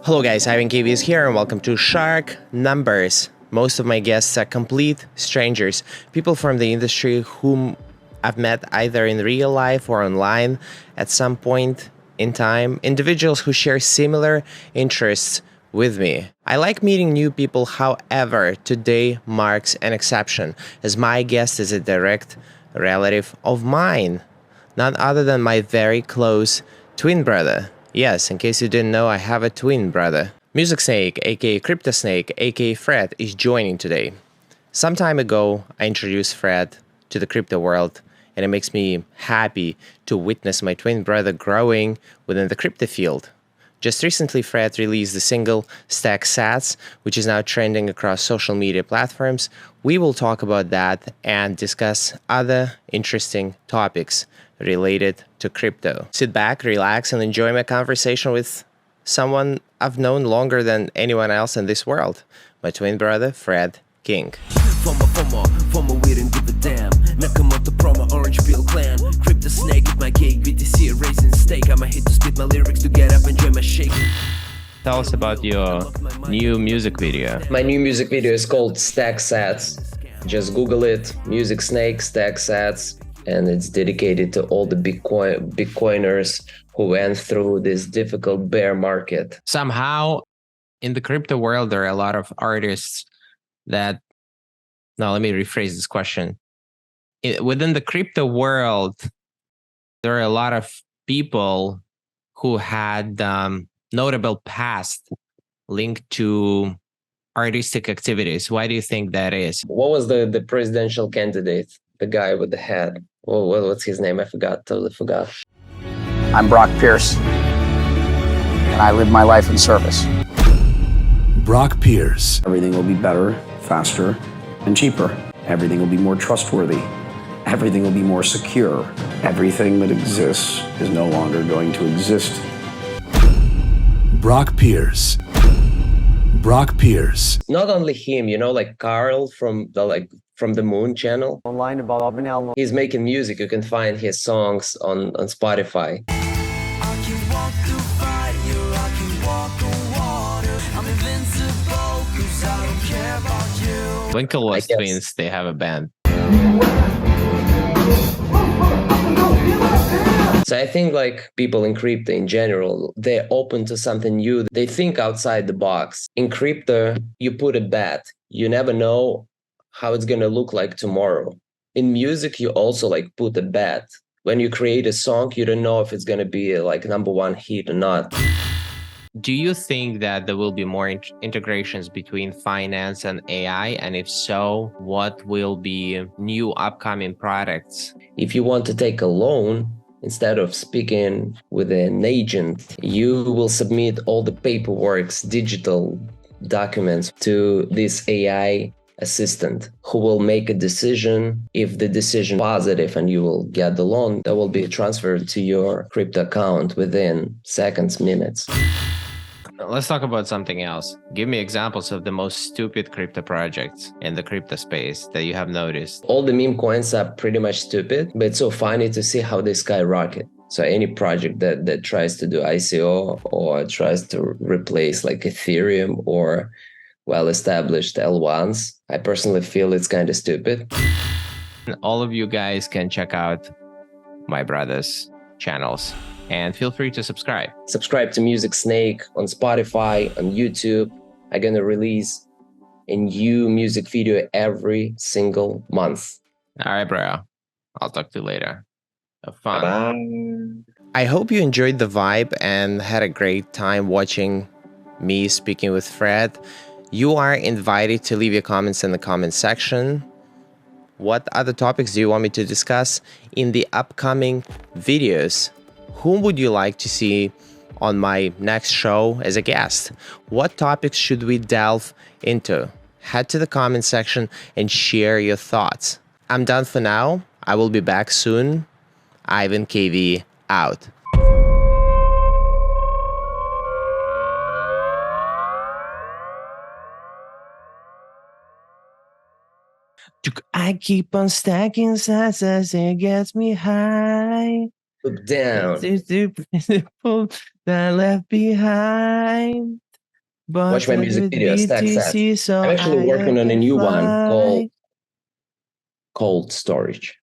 Hello guys, Ivan KV is here and welcome to Shark Numbers. Most of my guests are complete strangers, people from the industry whom I've met either in real life or online at some point in time, individuals who share similar interests with me. I like meeting new people, however, today marks an exception, as my guest is a direct relative of mine, none other than my very close twin brother. Yes, in case you didn't know, I have a twin brother. MusicSnake, aka CryptoSnake, aka Fred, is joining today. Some time ago, I introduced Fred to the crypto world, and it makes me happy to witness my twin brother growing within the crypto field. Just recently, Fred released the single Stack Sats, which is now trending across social media platforms. We will talk about that and discuss other interesting topics related to crypto. Sit back, relax, and enjoy my conversation with someone I've known longer than anyone else in this world, my twin brother, Fred King. FOMO, we didn't give a damn. Nakamoto promo, orange peel clan. CryptoSnake, eat my cake, BTC, a raisin steak. I'ma hit to spit my lyrics to get up, enjoy my shake. Tell us about your new music video. My new music video is called Stack Sats. Just Google it, MusicSnake, Stack Sats, and it's dedicated to all the Bitcoiners who went through this difficult bear market. Somehow, in the crypto world, there are a lot of artists that... Now, let me rephrase this question. Within the crypto world, there are a lot of people who had notable past linked to artistic activities. Why do you think that is? What was the presidential candidate? The guy with the hat. What's his name? I forgot. Totally forgot. I'm Brock Pierce, and I live my life in service. Brock Pierce. Everything will be better, faster, and cheaper. Everything will be more trustworthy. Everything will be more secure. Everything that exists is no longer going to exist. Brock Pierce. Brock Pierce. Not only him, like Carl from the Moon channel. He's making music. You can find his songs on Spotify. Winklevoss twins, they have a band. So I think like people in crypto in general, they're open to something new. They think outside the box. In crypto, you put a bet. You never know how it's going to look like tomorrow. In music, you also like put a bet. When you create a song, you don't know if it's going to be like #1 hit or not. Do you think that there will be more integrations between finance and AI? And if so, what will be new upcoming products? If you want to take a loan, instead of speaking with an agent, you will submit all the paperwork, digital documents to this AI assistant who will make a decision. If the decision is positive and you will get the loan, that will be transferred to your crypto account within seconds, minutes. Let's talk about something else. Give me examples of the most stupid crypto projects in the crypto space that you have noticed. All the meme coins are pretty much stupid, but it's so funny to see how they skyrocket. So any project that tries to do ICO or tries to replace like Ethereum or well-established L1s, I personally feel it's kind of stupid. All of you guys can check out my brother's channels. And feel free to subscribe. Subscribe to MusicSnake on Spotify, on YouTube. I'm gonna release a new music video every single month. All right, bro. I'll talk to you later. Have fun. Bye. I hope you enjoyed the vibe and had a great time watching me speaking with Fred. You are invited to leave your comments in the comment section. What other topics do you want me to discuss in the upcoming videos? Whom would you like to see on my next show as a guest? What topics should we delve into? Head to the comment section and share your thoughts. I'm done for now. I will be back soon. Ivan KV out. I keep on stacking sats as it gets me high. Look down. That left behind. Watch my music with video, Stack Sats. BTC, so I'm actually high working I on a can new one called fly. Cold Storage.